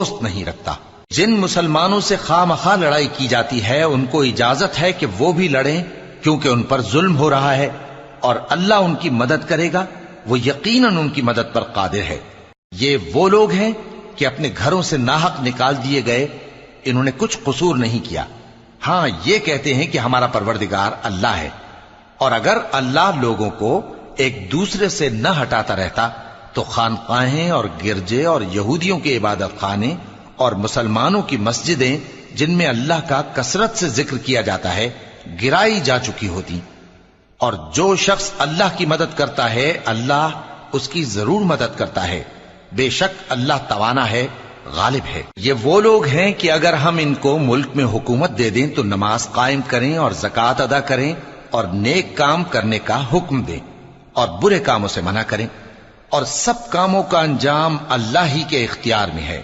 دوست نہیں رکھتا۔ جن مسلمانوں سے خواہ مخواہ لڑائی کی جاتی ہے ان کو اجازت ہے کہ وہ بھی لڑیں، کیونکہ ان پر ظلم ہو رہا ہے، اور اللہ ان کی مدد کرے گا، وہ یقیناً ان کی مدد پر قادر ہے۔ یہ وہ لوگ ہیں کہ اپنے گھروں سے ناحق نکال دیے گئے، انہوں نے کچھ قصور نہیں کیا، ہاں یہ کہتے ہیں کہ ہمارا پروردگار اللہ ہے۔ اور اگر اللہ لوگوں کو ایک دوسرے سے نہ ہٹاتا رہتا تو خانقاہیں اور گرجے اور یہودیوں کے عبادت خانے اور مسلمانوں کی مسجدیں جن میں اللہ کا کثرت سے ذکر کیا جاتا ہے گرائی جا چکی ہوتی۔ اور جو شخص اللہ کی مدد کرتا ہے اللہ اس کی ضرور مدد کرتا ہے، بے شک اللہ توانا ہے، غالب ہے۔ یہ وہ لوگ ہیں کہ اگر ہم ان کو ملک میں حکومت دے دیں تو نماز قائم کریں اور زکوٰۃ ادا کریں اور نیک کام کرنے کا حکم دیں اور برے کاموں سے منع کریں، اور سب کاموں کا انجام اللہ ہی کے اختیار میں ہے۔